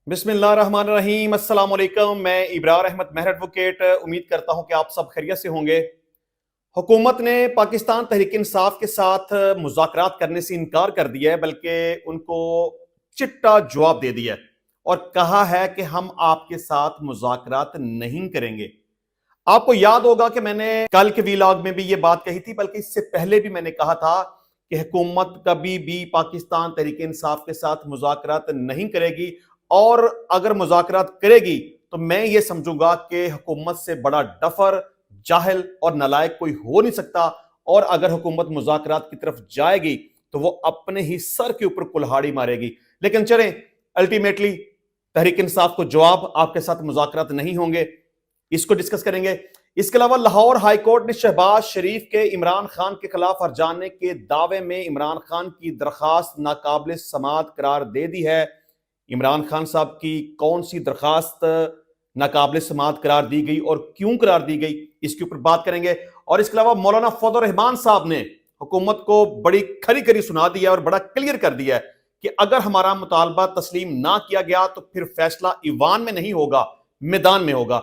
बिस्मिल्लाह रहमान रहीम। अस्सलाम वालेकुम। मैं इब्रार अहमद मेहर एडवोकेट उम्मीद करता हूं कि आप सब खैरियत से होंगे। हुकूमत ने पाकिस्तान तहरीक इंसाफ के साथ मुज़ाकरात करने से इनकार कर दिया है, बल्कि उनको चिट्टा जवाब दे दिया है और कहा है कि हम आपके साथ मुज़ाकरात नहीं करेंगे। आपको याद होगा कि मैंने कल के वीलॉग में भी ये बात कही थी, बल्कि इससे पहले भी मैंने कहा था कि हुकूमत कभी भी पाकिस्तान तहरीक इंसाफ के साथ मुज़ाकरात नहीं करेगी, और अगर मुज़ाकरात करेगी तो मैं ये समझूंगा कि हुकूमत से बड़ा डफर, जाहिल और नालायक कोई हो नहीं सकता। और अगर हुकूमत मुज़ाकरात की तरफ जाएगी तो वो अपने ही सर के ऊपर कुल्हाड़ी मारेगी। लेकिन चलें, अल्टीमेटली तहरीक इंसाफ को जवाब, आपके साथ मुज़ाकरात नहीं होंगे, इसको डिस्कस करेंगे। इसके अलावा लाहौर हाई कोर्ट ने शहबाज शरीफ के इमरान खान के खिलाफ हर्जाने के दावे में इमरान खान की दरखास्त नाकाबिल समाअत करार दे दी है। इमरान खान साहब की कौन सी दरखास्त नाकाबिल समाअत करार दी गई और क्यों करार दी गई, इसके ऊपर बात करेंगे। और इसके अलावा मौलाना फजल रहमान साहब ने हुकूमत को बड़ी खरी खरी सुना दिया और बड़ा क्लियर कर दिया है कि अगर हमारा मुतालबा तस्लीम ना किया गया तो फिर फैसला ईवान में नहीं होगा, मैदान में होगा।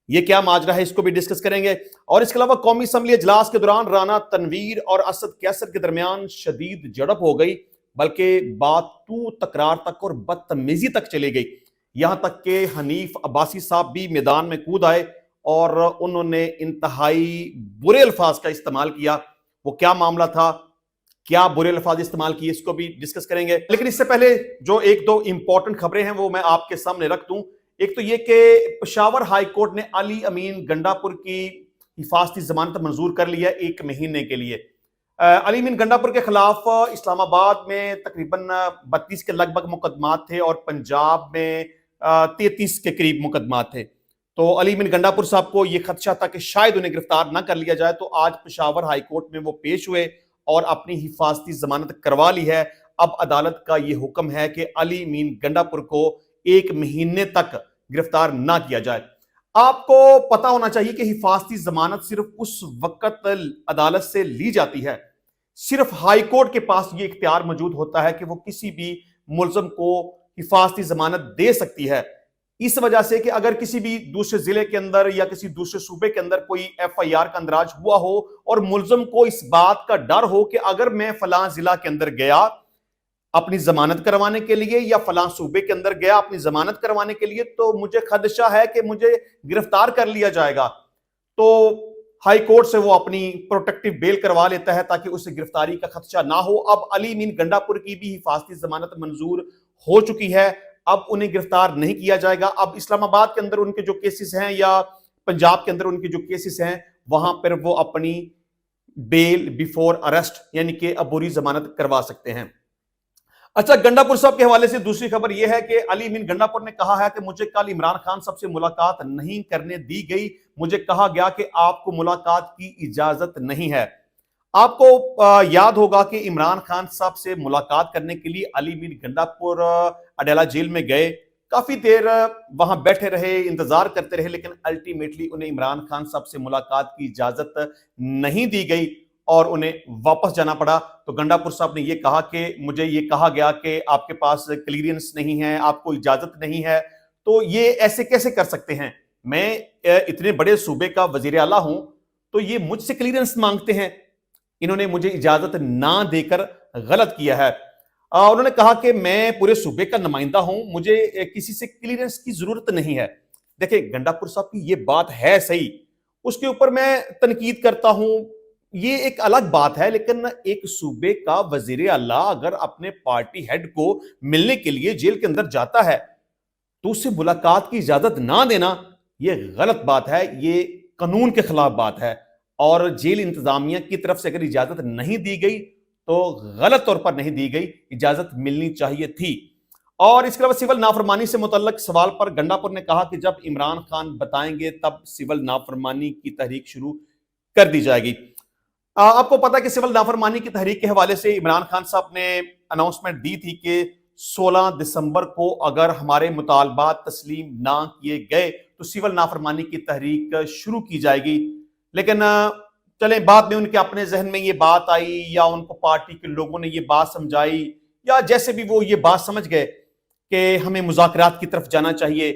ये क्या माजरा है, इसको भी डिस्कस करेंगे। और इसके अलावा कौमी असम्बली इजलास के दौरान राना तनवीर और असद कैसर के दरमियान शदीद झड़प हो गई, बल्कि बात तू तकरार तक और बदतमीजी तक चली गई। यहां तक कि हनीफ अब्बासी साहब भी मैदान में कूद आए और उन्होंने इंतहाई बुरे अल्फाज का इस्तेमाल किया। वो क्या मामला था, क्या बुरे अल्फाज इस्तेमाल किए, इसको भी डिस्कस करेंगे। लेकिन इससे पहले जो एक दो इंपॉर्टेंट खबरें हैं वो मैं आपके सामने रख दूं। एक तो ये कि पेशावर हाई कोर्ट ने अली अमीन गंडापुर की हिफाजती जमानत मंजूर कर लिया 1 महीने के लिए। अली अमीन गंडापुर के खिलाफ इस्लामाबाद में तकरीबन 32 के लगभग मुकदमात थे और पंजाब में 33 के करीब मुकदमात थे। तो अली अमीन गंडापुर साहब को यह खदशा था कि शायद उन्हें गिरफ्तार न कर लिया जाए, तो आज पेशावर हाई कोर्ट में वो पेश हुए और अपनी हिफाजती जमानत करवा ली है। अब अदालत का यह हुक्म है कि अली अमीन गंडापुर को 1 महीने तक गिरफ्तार ना किया जाए। आपको पता होना चाहिए कि हिफाजती जमानत सिर्फ उस वक्त अदालत से ली जाती है, सिर्फ हाई कोर्ट के पास यह इख्तियार मौजूद होता है कि वो किसी भी मुलजम को हिफाजती जमानत दे सकती है। इस वजह से कि अगर किसी भी दूसरे जिले के अंदर या किसी दूसरे सूबे के अंदर कोई FIR का अंदराज हुआ हो और मुलजम को इस बात का डर हो कि अगर मैं फलां जिला के अंदर गया अपनी जमानत करवाने के लिए या फलां सूबे के अंदर गया अपनी जमानत करवाने के लिए, तो मुझे खदशा है कि मुझे गिरफ्तार कर लिया जाएगा, तो हाई कोर्ट से वो अपनी प्रोटेक्टिव बेल करवा लेता है ताकि उसे गिरफ्तारी का खदशा ना हो। अब अली अमीन गंडापुर की भी हिफाजती जमानत मंजूर हो चुकी है, अब उन्हें गिरफ्तार नहीं किया जाएगा। अब इस्लामाबाद के अंदर उनके जो केसेस हैं या पंजाब के अंदर उनके जो केसेस हैं, वहां पर वो अपनी बेल बिफोर अरेस्ट यानी कि अबूरी जमानत करवा सकते हैं। अच्छा, गंडापुर साहब के हवाले से दूसरी खबर यह है कि अली अमीन गंडापुर ने कहा है कि मुझे कल इमरान खान साहब से मुलाकात नहीं करने दी गई, मुझे कहा गया कि आपको मुलाकात की इजाजत नहीं है। आपको याद होगा कि इमरान खान साहब से मुलाकात करने के लिए अली अमीन गंडापुर अडेला जेल में गए, काफी देर वहां बैठे रहे, इंतजार करते रहे, लेकिन अल्टीमेटली उन्हें इमरान खान साहब से मुलाकात की इजाजत नहीं दी गई और उन्हें वापस जाना पड़ा। तो गंडापुर साहब ने यह कहा कि मुझे ये कहा गया कि आपके पास क्लियरेंस नहीं है, आपको इजाजत नहीं है, तो ये ऐसे कैसे कर सकते हैं, मैं इतने बड़े सूबे का वजीर आला हूं, तो ये मुझसे क्लियरेंस मांगते हैं, इन्होंने मुझे इजाजत ना देकर गलत किया है। उन्होंने कहा कि मैं पूरे सूबे का नुमाइंदा हूं, मुझे किसी से क्लियरेंस की जरूरत नहीं है। देखिए, गंडापुर साहब की ये बात है सही, उसके ऊपर मैं तनकीद करता हूं, ये एक अलग बात है, लेकिन एक सूबे का वजीर आला अगर अपने पार्टी हेड को मिलने के लिए जेल के अंदर जाता है तो उससे मुलाकात की इजाजत ना देना ये गलत बात है, ये कानून के खिलाफ बात है। और जेल इंतजामिया की तरफ से अगर इजाजत नहीं दी गई तो गलत तौर पर नहीं दी गई, इजाजत मिलनी चाहिए थी। और इसके अलावा सिविल नाफरमानी से मुतल्लक सवाल पर गंडापुर ने कहा कि जब इमरान खान बताएंगे तब सिविल नाफरमानी की तहरीक शुरू कर दी जाएगी। आपको पता है कि सिविल नाफरमानी की तहरीक के हवाले से इमरान खान साहब ने अनाउंसमेंट दी थी कि 16 दिसंबर को अगर हमारे मुतालबात तस्लीम ना किए गए तो सिविल नाफरमानी की तहरीक शुरू की जाएगी। लेकिन चले, बाद में उनके अपने जहन में ये बात आई या उनको पार्टी के लोगों ने ये बात समझाई या जैसे भी वो ये बात समझ गए کہ हमें मुज़ाकरात की तरफ जाना चाहिए,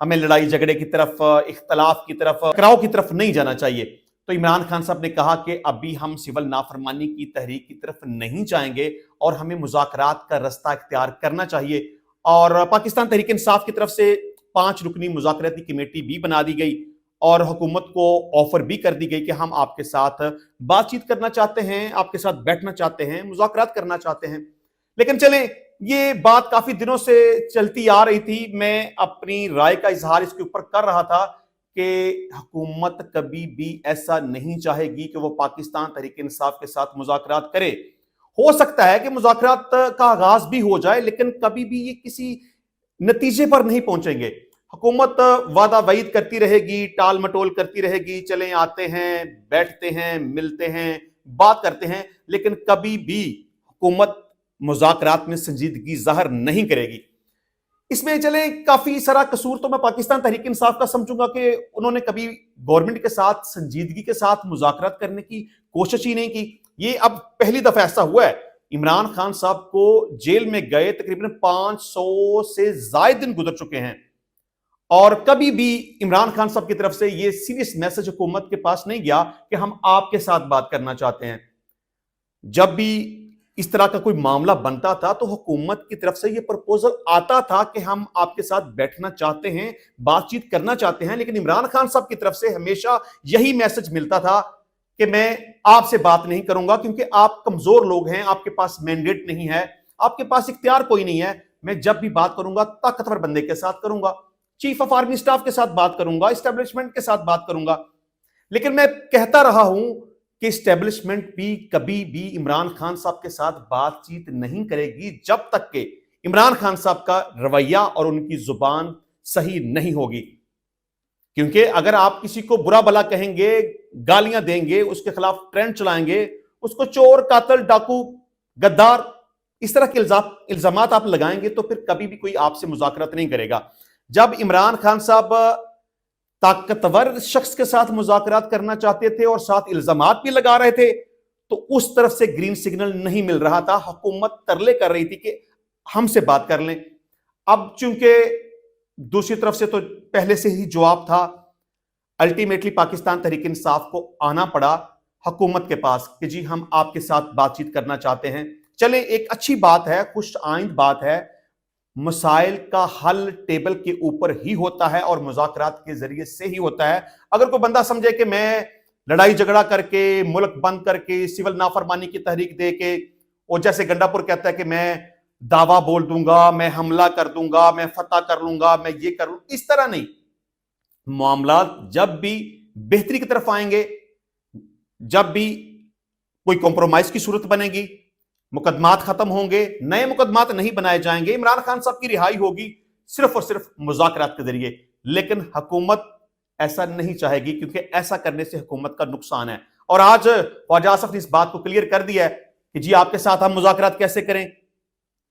हमें लड़ाई झगड़े की तरफ, इख्तलाफ की तरफ, टकराव की तरफ नहीं जाना चाहिए। तो इमरान खान साहब ने कहा कि अभी हम सिविल नाफरमानी की तहरीक की तरफ नहीं जाएंगे और हमें मुज़ाकरात का रास्ता इख्तियार करना चाहिए। और पाकिस्तान तहरीक इंसाफ की तरफ से 5 रुकनी मुज़ाकराती कमेटी भी बना दी गई और हुकूमत को ऑफर भी कर दी गई कि हम आपके साथ बातचीत करना चाहते हैं, आपके साथ बैठना चाहते हैं, मुज़ाकरात करना चाहते हैं। लेकिन चलें, ये बात काफी दिनों से चलती आ रही थी। मैं अपनी राय का इजहार इसके ऊपर कर रहा था कि हुकूमत कभी भी ऐसा नहीं चाहेगी कि वो पाकिस्तान तहरीक इंसाफ के साथ मुज़ाकरात करे। हो सकता है कि मुज़ाकरात का आगाज भी हो जाए, लेकिन कभी भी ये किसी नतीजे पर नहीं पहुंचेंगे। हुकूमत वादा वईद करती रहेगी, टाल मटोल करती रहेगी, चलें आते हैं, बैठते हैं, मिलते हैं, बात करते हैं, लेकिन कभी भी हुकूमत मुज़ाकरात में संजीदगी ज़ाहिर नहीं करेगी। इसमें चले काफी सारा कसूर तो मैं पाकिस्तान तहरीक इंसाफ का समझूंगा कि उन्होंने कभी गवर्नमेंट के साथ संजीदगी के साथ मुज़ाकरात करने की कोशिश ही नहीं की। ये अब पहली दफा ऐसा हुआ है। इमरान खान साहब को जेल में गए तकरीबन 500 से ज्यादा दिन गुजर चुके हैं और कभी भी इमरान खान साहब की तरफ से ये सीरियस मैसेज हुकूमत के पास नहीं गया कि हम आपके साथ बात करना चाहते हैं। जब भी इस तरह का कोई मामला बनता था तो हुकूमत की तरफ से यह प्रपोजल आता था कि हम आपके साथ बैठना चाहते हैं, बातचीत करना चाहते हैं, लेकिन इमरान खान साहब की तरफ से हमेशा यही मैसेज मिलता था कि मैं आपसे बात नहीं करूंगा क्योंकि आप कमजोर लोग हैं, आपके पास मैंडेट नहीं है, आपके पास इख्तियार कोई नहीं है। मैं जब भी बात करूंगा ताकतवर बंदे के साथ करूंगा, चीफ ऑफ आर्मी स्टाफ के साथ बात करूंगा, एस्टेब्लिशमेंट के साथ बात करूंगा। लेकिन मैं कहता रहा हूं कि एस्टेब्लिशमेंट भी कभी भी इमरान खान साहब के साथ बातचीत नहीं करेगी जब तक कि इमरान खान साहब का रवैया और उनकी जुबान सही नहीं होगी। क्योंकि अगर आप किसी को बुरा भला कहेंगे, गालियां देंगे, उसके खिलाफ ट्रेंड चलाएंगे, उसको चोर, कातिल, डाकू, गद्दार, इस तरह के इल्जामात आप लगाएंगे तो फिर कभी भी कोई आपसे मुज़ाकरात नहीं करेगा। जब इमरान खान साहब ताकतवर शख्स के साथ मुज़ाकरात करना चाहते थे और साथ इल्जामात भी लगा रहे थे तो उस तरफ से ग्रीन सिग्नल नहीं मिल रहा था। हुकूमत तरले कर रही थी कि हमसे बात कर लें। अब चूंकि दूसरी तरफ से तो पहले से ही जवाब था, अल्टीमेटली पाकिस्तान तहरीक इंसाफ को आना पड़ा हुकूमत के पास कि जी हम आपके साथ बातचीत करना चाहते हैं। चलें, एक अच्छी बात है, खुश आइंद बात है। मसाइल का हल टेबल के ऊपर ही होता है और मुज़ाकरात के जरिए से ही होता है। अगर कोई बंदा समझे कि मैं लड़ाई झगड़ा करके, मुल्क बंद करके, सिविल नाफरमानी की तहरीक दे के, और जैसे गंडापुर कहता है कि मैं दावा बोल दूंगा, मैं हमला कर दूंगा, मैं फतह कर लूंगा, मैं ये कर लूंगा, इस तरह नहीं। मामला जब भी बेहतरी की तरफ आएंगे, जब भी कोई कॉम्प्रोमाइज की सूरत बनेगी, मुकदमात खत्म होंगे, नए मुकदमात नहीं बनाए जाएंगे, इमरान खान साहब की रिहाई होगी सिर्फ और सिर्फ मुज़ाकरात के जरिए। लेकिन हुकूमत ऐसा नहीं चाहेगी क्योंकि ऐसा करने से हुकूमत का नुकसान है। और आज ख्वाजा आसिफ ने इस बात को क्लियर कर दिया है कि जी आपके साथ हम मुज़ाकरात कैसे करें,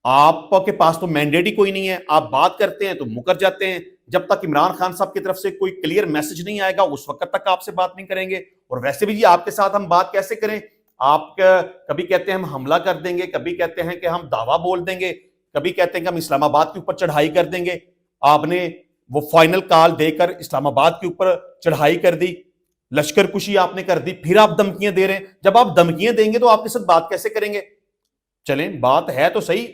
आपके पास तो मैंडेट ही कोई नहीं है, आप बात करते हैं तो मुकर जाते हैं। जब तक इमरान खान साहब की तरफ से कोई क्लियर मैसेज नहीं आएगा उस वक्त तक आपसे बात नहीं करेंगे। और वैसे भी जी आपके साथ हम बात कैसे करें, आप कभी कहते हैं हम हमला कर देंगे, कभी कहते हैं कि हम दावा बोल देंगे, कभी कहते हैं कि हम इस्लामाबाद के ऊपर चढ़ाई कर देंगे। आपने वो फाइनल कॉल देकर इस्लामाबाद के ऊपर चढ़ाई कर दी, लश्कर कुशी आपने कर दी, फिर आप धमकियां दे रहे हैं। जब आप धमकियां देंगे तो आपके साथ बात कैसे करेंगे? चलें, बात है तो सही।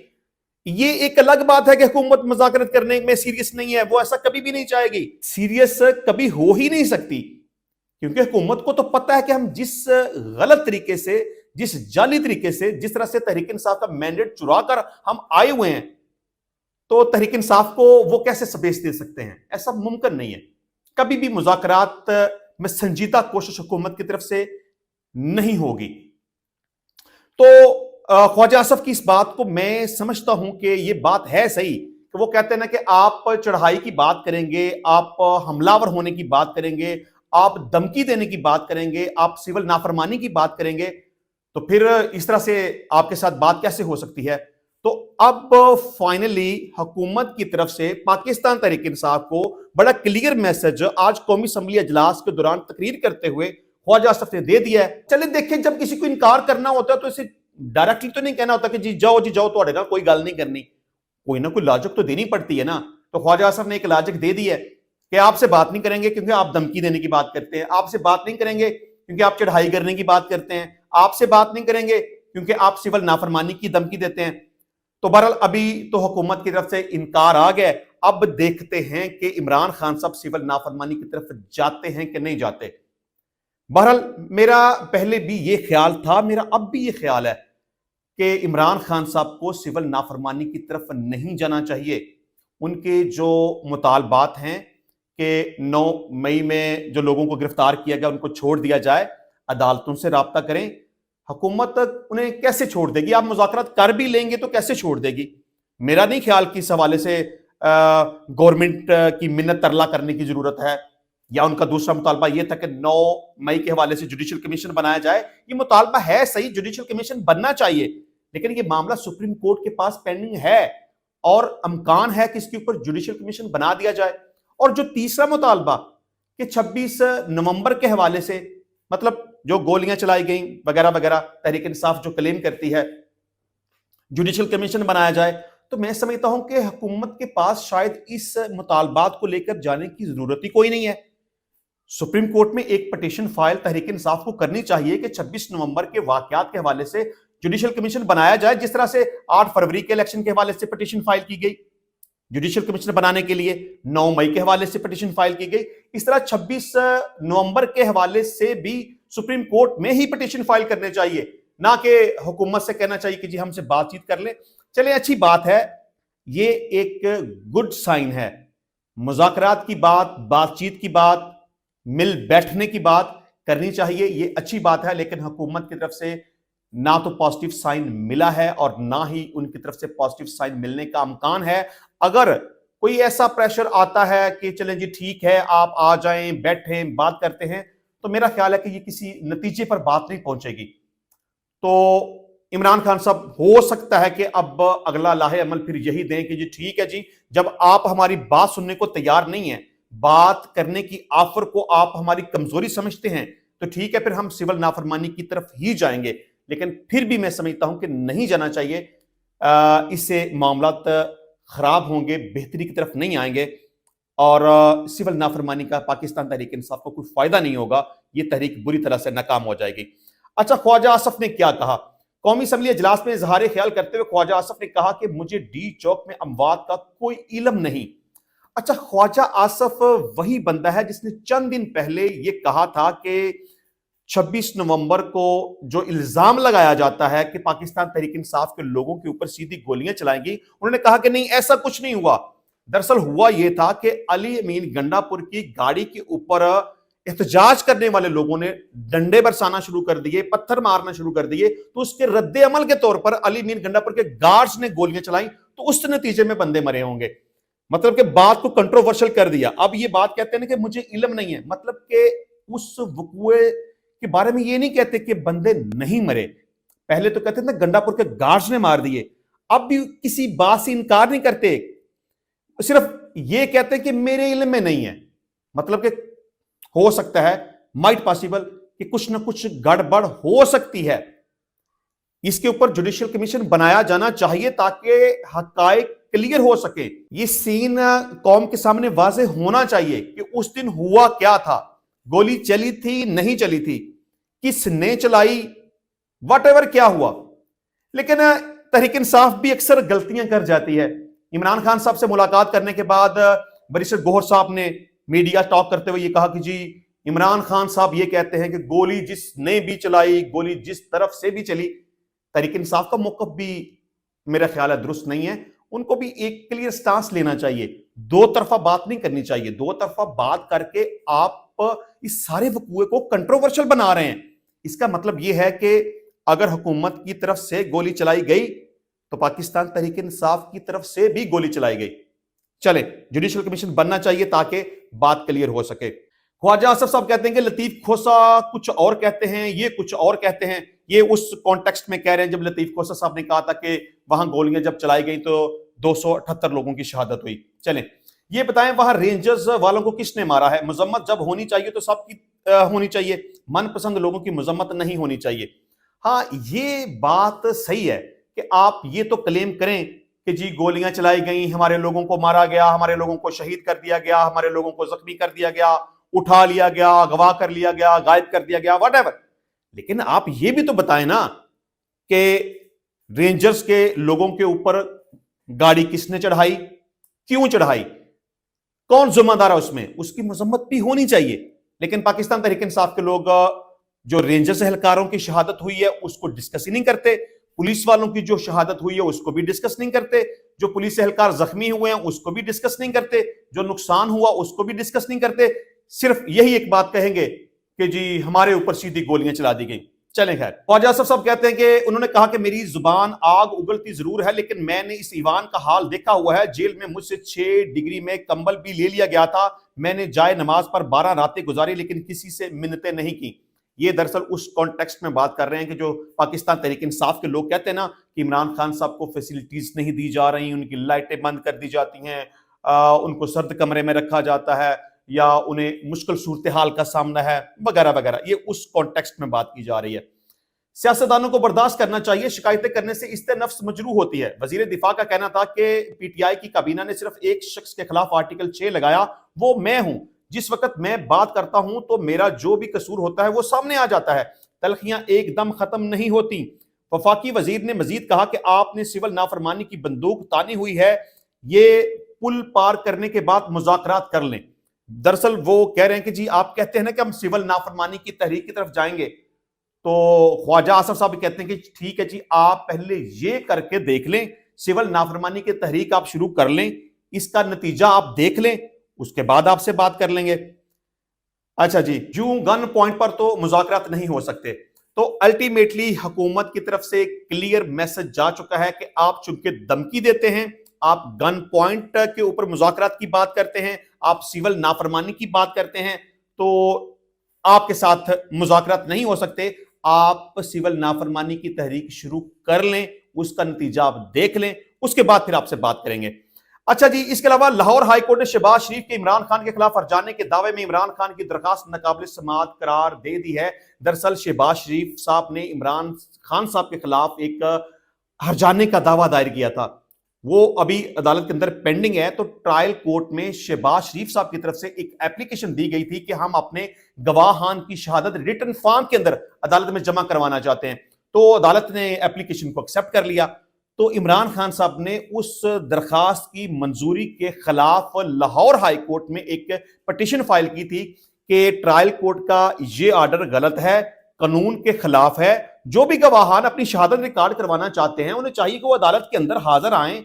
ये एक अलग बात है कि हुकूमत मुज़ाकरात करने में सीरियस नहीं है, वो ऐसा कभी भी नहीं चाहेगी, सीरियस कभी हो ही नहीं सकती। क्योंकि हुकूमत को तो पता है कि हम जिस गलत तरीके से, जिस जाली तरीके से, जिस तरह से तहरीक इंसाफ का मैंडेट चुरा कर हम आए हुए हैं, तो तहरीक इंसाफ को वो कैसे सबेस दे सकते हैं? ऐसा मुमकिन नहीं है। कभी भी मुज़ाकरात में संजीदा कोशिश हुकूमत की तरफ से नहीं होगी। तो ख्वाजा आसिफ की इस बात को मैं समझता हूं कि ये बात है सही कि वो कहते हैं ना कि आप चढ़ाई की बात करेंगे, आप हमलावर होने की बात करेंगे, आप धमकी देने की बात करेंगे, आप सिविल नाफरमानी की बात करेंगे, तो फिर इस तरह से आपके साथ बात कैसे हो सकती है? तो अब फाइनली हुकूमत की तरफ से पाकिस्तान तहरीक इंसाफ को बड़ा क्लियर मैसेज आज कौमी असम्बली अजलास के दौरान तकरीर करते हुए ख्वाजा आसिफ ने दे दिया है। चलिए देखें, जब किसी को इनकार करना होता है तो इसे डायरेक्टली तो नहीं कहना होता कि जी जाओ तो नाल कोई गल नहीं करनी। कोई ना कोई लॉजिक तो देनी पड़ती है ना। तो ख्वाजा आसफ ने एक लॉजिक दे दी है कि आपसे बात नहीं करेंगे क्योंकि आप धमकी देने की बात करते हैं, आपसे बात नहीं करेंगे क्योंकि आप चढ़ाई करने की बात करते हैं, आपसे बात नहीं करेंगे क्योंकि आप सिविल नाफरमानी की धमकी देते हैं। तो बहरहाल अभी तो हुकूमत की तरफ से इनकार आ गया। अब देखते हैं कि इमरान खान साहब सिविल नाफरमानी की तरफ जाते हैं कि नहीं जाते। बहरहाल मेरा पहले भी ये ख्याल था, मेरा अब भी ये ख्याल है कि इमरान खान साहब को सिविल नाफरमानी की तरफ नहीं जाना चाहिए। उनके जो मुतालबात हैं कि 9 मई में जो लोगों को गिरफ्तार किया गया उनको छोड़ दिया जाए, अदालतों से राब्ता करें। हुकूमत उन्हें कैसे छोड़ देगी? आप मुज़ाकरात कर भी लेंगे तो कैसे छोड़ देगी? मेरा नहीं ख्याल कि इस हवाले से गवर्नमेंट की मिन्नत तरला करने की जरूरत है। या उनका दूसरा मुतालबा यह था कि 9 मई के हवाले से जुडिशियल कमीशन बनाया जाए। ये मुतालबा है सही, जुडिशियल कमीशन बनना चाहिए, लेकिन ये मामला सुप्रीम कोर्ट के पास पेंडिंग है और अमकान है कि इसके ऊपर जुडिशियल कमीशन बना दिया जाए। और जो तीसरा मुतालबा कि 26 नवंबर के हवाले से, मतलब जो गोलियां चलाई गई वगैरह वगैरह, तहरीक इंसाफ जो क्लेम करती है जुडिशियल कमीशन बनाया जाए, तो मैं समझता हूं कि हुकूमत के पास शायद इस मुतालबात को लेकर जाने की जरूरत ही कोई नहीं है। सुप्रीम कोर्ट में एक पिटीशन फाइल तहरीक इंसाफ को करनी चाहिए कि 26 नवंबर के वाकयात के हवाले से जुडिशियल कमीशन बनाया जाए, जिस तरह से 8 फरवरी के इलेक्शन के हवाले से पिटीशन फाइल की गई जुडिशियल कमीशन बनाने के लिए, 9 मई के हवाले से पिटीशन फाइल की गई, इस तरह 26 नवंबर के हवाले से भी सुप्रीम कोर्ट में ही पिटीशन फाइल करने चाहिए, ना कि हुकूमत से कहना चाहिए कि जी हमसे बातचीत कर ले। चले, अच्छी बात है, ये एक गुड साइन है। मुज़ाकरात की बात, बातचीत की बात, मिल बैठने की बात करनी चाहिए, ये अच्छी बात है। लेकिन हुकूमत की तरफ से ना तो पॉजिटिव साइन मिला है और ना ही उनकी तरफ से पॉजिटिव साइन मिलने का अमकान है। अगर कोई ऐसा प्रेशर आता है कि चलें जी ठीक है, आप आ जाएं, बैठें, बात करते हैं, तो मेरा ख्याल है कि ये किसी नतीजे पर बात नहीं पहुंचेगी। तो इमरान खान साहब हो सकता है कि अब अगला लाहे अमल फिर यही दें कि जी ठीक है जी, जब आप हमारी बात सुनने को तैयार नहीं है, बात करने की ऑफर को आप हमारी कमजोरी समझते हैं, तो ठीक है, फिर हम सिविल नाफरमानी की तरफ ही जाएंगे। लेकिन फिर भी मैं समझता हूं कि नहीं जाना चाहिए। इससे मामलात खराब होंगे, बेहतरी की तरफ नहीं आएंगे और सिविल नाफरमानी का पाकिस्तान तहरीक इंसाफ को कोई फायदा नहीं होगा। ये तहरीक बुरी तरह से नाकाम हो जाएगी। अच्छा, ख्वाजा आसफ ने क्या कहा? कौमी असम्बली इजलास में इजहार ख्याल करते हुए ख्वाजा आसफ ने कहा कि मुझे डी चौक में अमवात का कोई इल्म नहीं। अच्छा, ख्वाजा आसफ वही बंदा है जिसने चंद दिन पहले यह कहा था कि 26 नवंबर को जो इल्जाम लगाया जाता है कि पाकिस्तान तहरीक इंसाफ के लोगों के ऊपर सीधी गोलियां चलाएंगी, उन्होंने कहा कि नहीं, ऐसा कुछ नहीं हुआ। दरअसल हुआ यह था कि अली अमीन गंडापुर की गाड़ी के ऊपर एहतजाज करने वाले लोगों ने डंडे बरसाना शुरू कर दिए, पत्थर मारना शुरू कर दिए, तो उसके रद्दे अमल के तौर पर अली अमीन गंडापुर के गार्ड्स ने गोलियां चलाई, तो उस नतीजे में बंदे मरे होंगे। मतलब कि बात को कंट्रोवर्शियल कर दिया। अब ये बात कहते हैं कि मुझे इल्म नहीं है, मतलब कि उस वकूए के बारे में ये नहीं कहते कि बंदे नहीं मरे। पहले तो कहते थे गंडापुर के गार्ड्स ने मार दिए, अब भी किसी बात से इनकार नहीं करते, सिर्फ ये कहते हैं कि मेरे इल्म में नहीं है। मतलब कि हो सकता है, माइट पॉसिबल, कि कुछ ना कुछ गड़बड़ हो सकती है। इसके ऊपर जुडिशियल कमीशन बनाया जाना चाहिए ताकि हकायक क्लियर हो सके। ये सीन कौम के सामने वाज़ेह होना चाहिए कि उस दिन हुआ क्या था, गोली चली थी, नहीं चली थी, किसने चलाई, व्हाटएवर क्या हुआ। लेकिन तहरीक इंसाफ भी अक्सर गलतियां कर जाती है। इमरान खान साहब से मुलाकात करने के बाद बैरिस्टर गौहर साहब ने मीडिया टॉक करते हुए ये कहा कि जी इमरान खान साहब ये कहते हैं कि गोली जिसने भी चलाई, गोली जिस तरफ से भी चली, तहरीक इंसाफ का मौक़िफ़ भी मेरा ख्याल है दुरुस्त नहीं है। उनको भी एक क्लियर स्टांस लेना चाहिए, दो तरफा बात नहीं करनी चाहिए। दो तरफा बात करके आप इस सारे वकूए को कंट्रोवर्शियल बना रहे हैं। इसका मतलब यह है कि अगर हुकूमत की तरफ से गोली चलाई गई तो पाकिस्तान तहरीक इंसाफ की तरफ से भी गोली चलाई गई। चले, जुडिशियल कमीशन बनना चाहिए ताकि बात क्लियर हो सके। ख्वाजा आसफ साहब कहते हैं कि लतीफ खोसा कुछ और कहते हैं, ये कुछ और कहते हैं। ये उस कॉन्टेक्स्ट में कह रहे हैं जब लतीफ खोसा साहब ने कहा था कि वहां गोलियां जब चलाई गई तो 278 लोगों की शहादत हुई। चलें, ये बताएं वहां रेंजर्स वालों को किसने मारा है? मजम्मत जब होनी चाहिए तो सबकी होनी चाहिए, मनपसंद लोगों की मजम्मत नहीं होनी चाहिए। हाँ, ये बात सही है कि आप ये तो क्लेम करें کہ جی گولیاں چلائی گئیں، ہمارے لوگوں کو مارا گیا، ہمارے لوگوں کو شہید کر دیا گیا، ہمارے لوگوں کو زخمی کر دیا گیا، اٹھا لیا گیا، اغوا کر لیا گیا، غائب کر دیا گیا، واٹ ایور. لیکن آپ یہ بھی تو بتائیں نا کہ رینجرز کے لوگوں کے اوپر گاڑی کس نے چڑھائی، کیوں چڑھائی، کون ذمہ دار ہے اس میں، اس کی مذمت بھی ہونی چاہیے. لیکن پاکستان تحریک انصاف کے لوگ جو رینجرز اہلکاروں کی شہادت ہوئی ہے اس کو ڈسکس ہی نہیں کرتے، پولیس والوں کی جو شہادت ہوئی ہے اس کو بھی ڈسکس نہیں کرتے، جو پولیس اہلکار زخمی ہوئے ہیں اس کو بھی ڈسکس نہیں کرتے، جو نقصان ہوا اس کو بھی ڈسکس نہیں کرتے. صرف یہی ایک بات کہیں گے کہ جی ہمارے اوپر سیدھی گولیاں چلا دی گئیں. چلیں خیر. خواجہ اصف صاحب کہتے ہیں کہ انہوں نے کہا کہ میری زبان آگ اگلتی ضرور ہے لیکن میں نے اس ایوان کا حال دیکھا ہوا ہے، جیل میں مجھ سے 6 ڈگری میں کمبل بھی لے لیا گیا تھا، میں نے جائے نماز پر 12 راتیں گزاری لیکن کسی سے منتیں نہیں کی. یہ دراصل اس کانٹیکسٹ میں بات کر رہے ہیں کہ جو پاکستان تحریک انصاف کے لوگ کہتے ہیں نا کہ عمران خان صاحب کو فیسلٹیز نہیں دی جا رہی، ان کی لائٹیں بند کر دی جاتی ہیں، ان کو سرد کمرے میں رکھا جاتا ہے یا انہیں مشکل صورتحال کا سامنا ہے وغیرہ وغیرہ. یہ اس کانٹیکسٹ میں بات کی جا رہی ہے. سیاستدانوں کو برداشت کرنا چاہیے، شکایتیں کرنے سے است نفس مجروح ہوتی ہے. وزیر دفاع کا کہنا تھا کہ پی ٹی آئی کی کابینہ نے صرف ایک شخص کے خلاف آرٹیکل 6 لگایا، وہ میں ہوں. جس وقت میں بات کرتا ہوں تو میرا جو بھی قصور ہوتا ہے وہ سامنے آ جاتا ہے، تلخیاں ایک دم ختم نہیں ہوتی. وفاقی وزیر نے مزید کہا کہ آپ نے سول نافرمانی کی بندوق تانی ہوئی ہے، یہ پل پار کرنے کے بعد مذاکرات کر لیں. دراصل وہ کہہ رہے ہیں کہ جی آپ کہتے ہیں نا کہ ہم سول نافرمانی کی تحریک کی طرف جائیں گے، تو خواجہ آصف صاحب بھی کہتے ہیں کہ ٹھیک ہے جی آپ پہلے یہ کر کے دیکھ لیں، سول نافرمانی کی تحریک آپ شروع کر لیں، اس کا نتیجہ آپ دیکھ لیں، اس کے بعد آپ سے بات کر لیں گے. اچھا جی، جو گن پوائنٹ پر تو مذاکرات نہیں ہو سکتے. تو الٹیمیٹلی حکومت کی طرف سے کلیئر میسج جا چکا ہے کہ آپ چونکہ دھمکی دیتے ہیں، آپ گن پوائنٹ کے اوپر مذاکرات کی بات کرتے ہیں، آپ سول نافرمانی کی بات کرتے ہیں، تو آپ کے ساتھ مذاکرات نہیں ہو سکتے. آپ سول نافرمانی کی تحریک شروع کر لیں، اس کا نتیجہ آپ دیکھ لیں، اس کے بعد پھر آپ سے بات کریں گے. اچھا جی، اس کے علاوہ لاہور ہائی کورٹ نے شہباز شریف کے عمران خان کے خلاف ہرجانے کے دعوے میں عمران خان کی درخواست ناقابل سماعت قرار دے دی ہے. دراصل شہباز شریف صاحب نے عمران خان صاحب کے خلاف ایک ہرجانے کا دعویٰ دائر کیا تھا، وہ ابھی عدالت کے اندر پینڈنگ ہے. تو ٹرائل کورٹ میں شہباز شریف صاحب کی طرف سے ایک اپلیکیشن دی گئی تھی کہ ہم اپنے گواہان کی شہادت ریٹن فارم کے اندر عدالت میں جمع کروانا چاہتے ہیں. تو عدالت نے اپلیکیشن کو ایکسپٹ کر لیا. تو عمران خان صاحب نے اس درخواست کی منظوری کے خلاف لاہور ہائی کورٹ میں ایک پٹیشن فائل کی تھی کہ ٹرائل کورٹ کا یہ آرڈر غلط ہے، قانون کے خلاف ہے. جو بھی گواہان اپنی شہادت ریکارڈ کروانا چاہتے ہیں انہیں چاہیے کہ وہ عدالت کے اندر حاضر آئیں،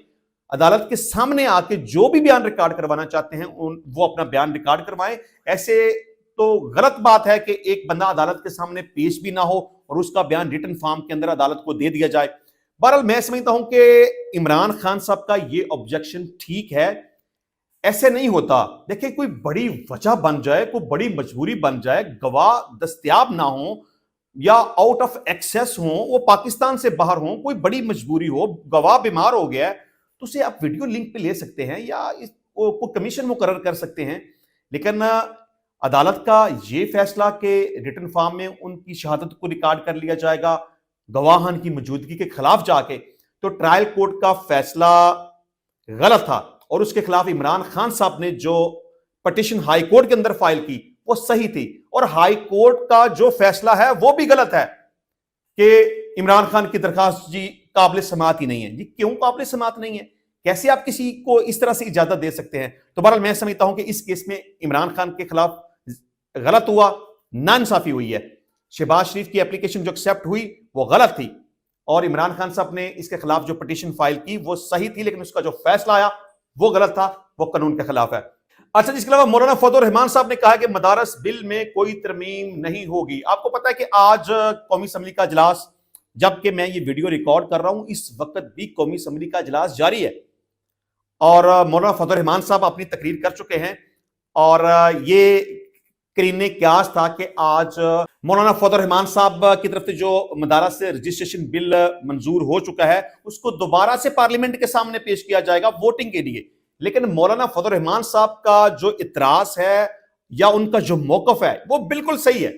عدالت کے سامنے آ کے جو بھی بیان ریکارڈ کروانا چاہتے ہیں وہ اپنا بیان ریکارڈ کروائیں. ایسے تو غلط بات ہے کہ ایک بندہ عدالت کے سامنے پیش بھی نہ ہو اور اس کا بیان ریٹن فارم کے اندر عدالت کو دے دیا جائے. بہرحال میں سمجھتا ہوں کہ عمران خان صاحب کا یہ آبجیکشن ٹھیک ہے، ایسے نہیں ہوتا. دیکھیں کوئی بڑی وجہ بن جائے، کوئی بڑی مجبوری بن جائے، گواہ دستیاب نہ ہوں یا آؤٹ آف ایکسیس ہوں، وہ پاکستان سے باہر ہوں، کوئی بڑی مجبوری ہو، گواہ بیمار ہو گیا ہے، تو اسے آپ ویڈیو لنک پہ لے سکتے ہیں یا کوئی کمیشن مقرر کر سکتے ہیں. لیکن عدالت کا یہ فیصلہ کہ ریٹن فارم میں ان کی شہادت کو ریکارڈ کر لیا جائے گا گواہان کی موجودگی کے خلاف جا کے، تو ٹرائل کورٹ کا فیصلہ غلط تھا اور اس کے خلاف عمران خان صاحب نے جو پٹیشن ہائی کورٹ کے اندر فائل کی وہ صحیح تھی. اور ہائی کورٹ کا جو فیصلہ ہے وہ بھی غلط ہے کہ عمران خان کی درخواست جی قابل سماعت ہی نہیں ہے. جی کیوں قابل سماعت نہیں ہے؟ کیسے آپ کسی کو اس طرح سے اجازت دے سکتے ہیں؟ تو بہرحال میں سمجھتا ہوں کہ اس کیس میں عمران خان کے خلاف غلط ہوا، ناانصافی ہوئی ہے. شہباز شریف کی اپلیکیشن جو ایکسپٹ ہوئی وہ غلط تھی اور عمران خان صاحب نے اس کے خلاف جو پٹیشن فائل کی وہ صحیح تھی، لیکن اس کا جو فیصلہ آیا وہ غلط تھا، وہ قانون کے خلاف ہے. اچھا، اس کے علاوہ مولانا فضل الرحمان صاحب نے کہا کہ مدارس بل میں کوئی ترمیم نہیں ہوگی. آپ کو پتا ہے کہ آج قومی اسمبلی کا اجلاس، جبکہ میں یہ ویڈیو ریکارڈ کر رہا ہوں اس وقت بھی قومی اسمبلی کا اجلاس جاری ہے اور مولانا فضل الرحمان صاحب اپنی تقریر کر چکے ہیں اور یہ کرینِ قیاس تھا کہ آج مولانا فضل الرحمان صاحب کی طرف سے جو مدارس سے رجسٹریشن بل منظور ہو چکا ہے اس کو دوبارہ سے پارلیمنٹ کے سامنے پیش کیا جائے گا ووٹنگ کے لیے. لیکن مولانا فضل الرحمان صاحب کا جو اعتراض ہے یا ان کا جو موقف ہے وہ بالکل صحیح ہے.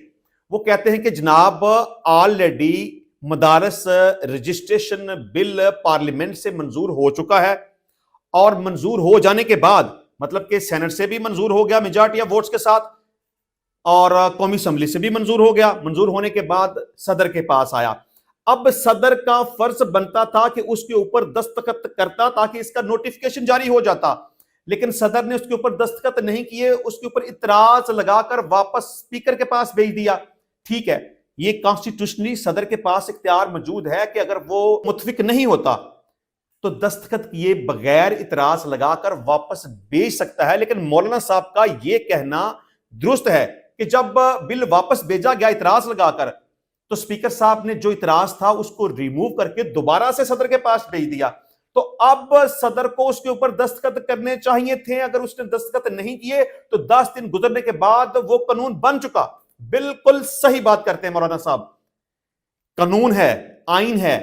وہ کہتے ہیں کہ جناب آلریڈی मदारस रजिस्ट्रेशन बिल पार्लियामेंट से मंजूर हो चुका है और मंजूर हो जाने के बाद मतलब कि सेनेट से भी मंजूर हो गया मेजॉरिटी ऑफ वोट्स के साथ और कौमी असेंबली से भी मंजूर हो गया। मंजूर होने के बाद सदर के पास आया। अब सदर का फर्ज बनता था कि उसके ऊपर दस्तखत करता ताकि इसका नोटिफिकेशन जारी हो जाता, लेकिन सदर ने उसके ऊपर दस्तखत नहीं किए, उसके ऊपर इतराज लगाकर वापस स्पीकर के पास भेज दिया। ठीक है, ये कॉन्स्टिट्यूशनली सदर के पास इख्तियार मौजूद है कि अगर वो मुतफिक नहीं होता तो दस्तखत किए बगैर इतराज लगाकर वापस भेज सकता है। लेकिन मौलाना साहब का यह कहना दुरुस्त है कि जब बिल वापस भेजा गया इतराज लगाकर तो स्पीकर साहब ने जो इतराज था उसको रिमूव करके दोबारा से सदर के पास भेज दिया। तो अब सदर को उसके ऊपर दस्तखत करने चाहिए थे। अगर उसने दस्तखत नहीं किए तो 10 दिन गुजरने के बाद वो कानून बन चुका। बिल्कुल सही बात करते हैं मौलाना साहब। कानून है, आइन है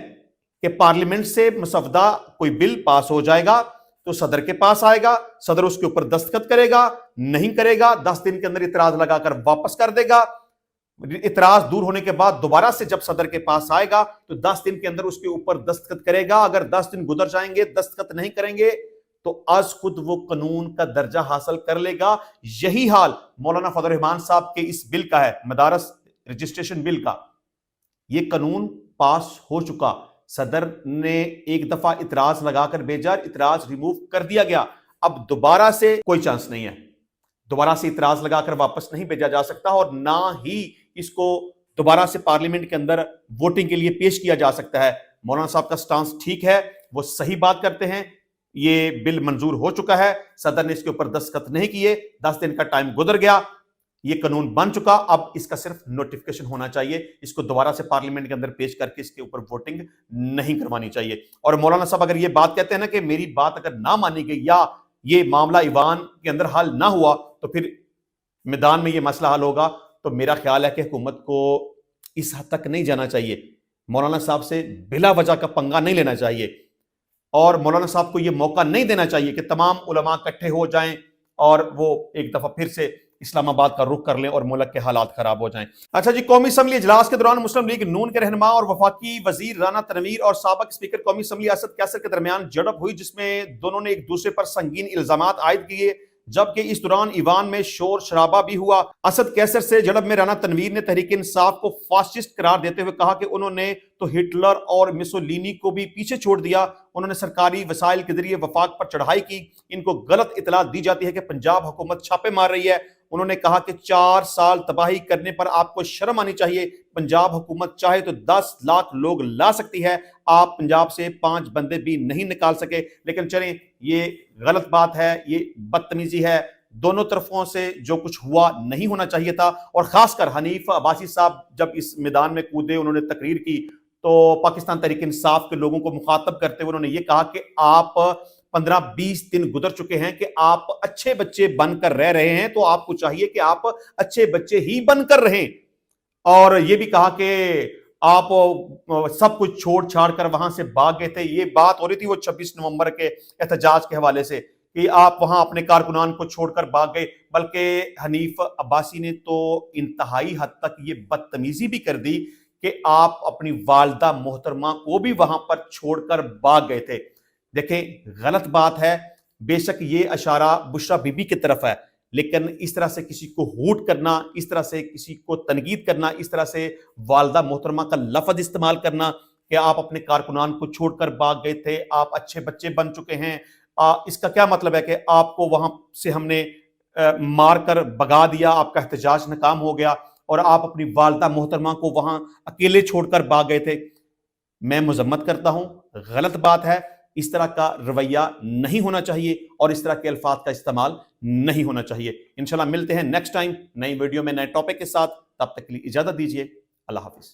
कि पार्लियामेंट से मसवदा कोई बिल पास हो जाएगा तो सदर के पास आएगा, सदर उसके ऊपर दस्तखत करेगा, नहीं करेगा 10 दिन के अंदर इतराज लगाकर वापस कर देगा। इतराज दूर होने के बाद दोबारा से जब सदर के पास आएगा तो 10 दिन के अंदर उसके ऊपर दस्तखत करेगा। अगर 10 दिन गुजर जाएंगे, दस्तखत नहीं करेंगे तो आज खुद वो कानून का दर्जा हासिल कर लेगा। यही हाल मौलाना फजल रहमान साहब के इस बिल का है, मदारस रजिस्ट्रेशन बिल का। ये कानून पास हो चुका, सदर ने एक दफा इतराज लगाकर भेजा, इतराज रिमूव कर दिया गया। अब दोबारा से कोई चांस नहीं है, दोबारा से इतराज लगाकर वापस नहीं भेजा जा सकता और ना ही इसको दोबारा से पार्लियामेंट के अंदर वोटिंग के लिए पेश किया जा सकता है। मौलाना साहब का स्टांस ठीक है, वो सही बात करते हैं। ये बिल मंजूर हो चुका है, सदर ने इसके ऊपर दस्तखत नहीं किए, 10 दिन का टाइम गुजर गया, ये कानून बन चुका। अब इसका सिर्फ नोटिफिकेशन होना चाहिए, इसको दोबारा से पार्लियामेंट के अंदर पेश करके इसके ऊपर वोटिंग नहीं करवानी चाहिए। और मौलाना साहब अगर ये बात कहते हैं ना कि मेरी बात अगर ना मानी गई या ये मामला ईवान के अंदर हल ना हुआ तो फिर मैदान में ये मसला हल होगा, तो मेरा ख्याल है कि हुकूमत को इस हद तक नहीं जाना चाहिए, मौलाना साहब से बिला वजह का पंगा नहीं लेना चाहिए और मौलाना साहब को यह मौका नहीं देना चाहिए कि तमाम उलमा इकट्ठे हो जाएं और वो एक दफा फिर से इस्लामाबाद का रुख कर लें और मुल्क के हालात खराब हो जाएं। अच्छा जी, कौमी असेंबली इजलास के दौरान मुस्लिम लीग नून के रहनुमा और वफाकी वजीर राना तनवीर और साबिक स्पीकर कौमी असेंबली असद कैसर के दरमियान झड़प हुई, जिसमें दोनों ने एक दूसरे पर संगीन इल्जामात आयद किए, जबकि इस दौरान ईवान में शोर शराबा भी हुआ। असद कैसर से झड़प में राना तनवीर ने तहरीक इंसाफ को फासिस्ट करार देते हुए कहा कि उन्होंने तो हिटलर और मुसोलिनी को भी पीछे छोड़ दिया। उन्होंने सरकारी वसाइल के जरिए वफाक पर चढ़ाई की, इनको गलत इतला दी जाती है कि पंजाब हुकूमत छापे मार रही है। उन्होंने कहा कि 4 साल तबाही करने पर आपको शर्म आनी चाहिए। पंजाब हुकूमत चाहे तो 10 लाख लोग ला सकती है, आप पंजाब से 5 बंदे भी नहीं निकाल सके। लेकिन चलें, ये गलत बात है, ये बदतमीजी है, दोनों तरफों से जो कुछ हुआ नहीं होना चाहिए था। और खासकर हनीफ अब्बासी साहब जब इस मैदान में कूदे, उन्होंने तकरीर की तो पाकिस्तान तहरीक इंसाफ के लोगों को मुखातब करते हुए उन्होंने ये कहा कि आप 15-20 दिन गुजर चुके हैं कि आप अच्छे बच्चे बनकर रह रहे हैं, तो आपको चाहिए कि आप अच्छे बच्चे ही बनकर रहें। और ये भी कहा कि आप सब कुछ छोड़ छाड़ कर वहां से भाग गए थे। ये बात हो रही थी वो 26 नवंबर के एहतजाज के हवाले से कि आप वहां अपने कारकुनान को छोड़कर भाग गए। बल्कि हनीफ अब्बासी ने तो इंतहाई हद तक ये बदतमीजी भी कर दी कि आप अपनी वालदा मोहतरमा को भी वहां पर छोड़कर भाग गए थे। देखें, गलत बात है, बेशक ये इशारा बुशरा बीबी की तरफ है, लेकिन इस तरह से किसी को हूट करना, इस तरह से किसी को तनकीद करना, इस तरह से वालदा मोहतरमा का लफ्ज इस्तेमाल करना कि आप अपने कारकुनान को छोड़कर भाग गए थे, आप अच्छे बच्चे बन चुके हैं, इसका क्या मतलब है कि आपको वहां से हमने मार कर भगा दिया, आपका एहतजाज नाकाम हो गया और आप अपनी वालदा मोहतरमा को वहां अकेले छोड़कर भाग गए थे। मैं मजम्मत करता हूं, गलत बात है, इस तरह का रवैया नहीं होना चाहिए और इस तरह के अल्फाज का इस्तेमाल नहीं होना चाहिए। इंशाल्लाह मिलते हैं नेक्स्ट टाइम नई वीडियो में नए टॉपिक के साथ, तब तक के लिए इजाजत दीजिए। अल्लाह हाफिज।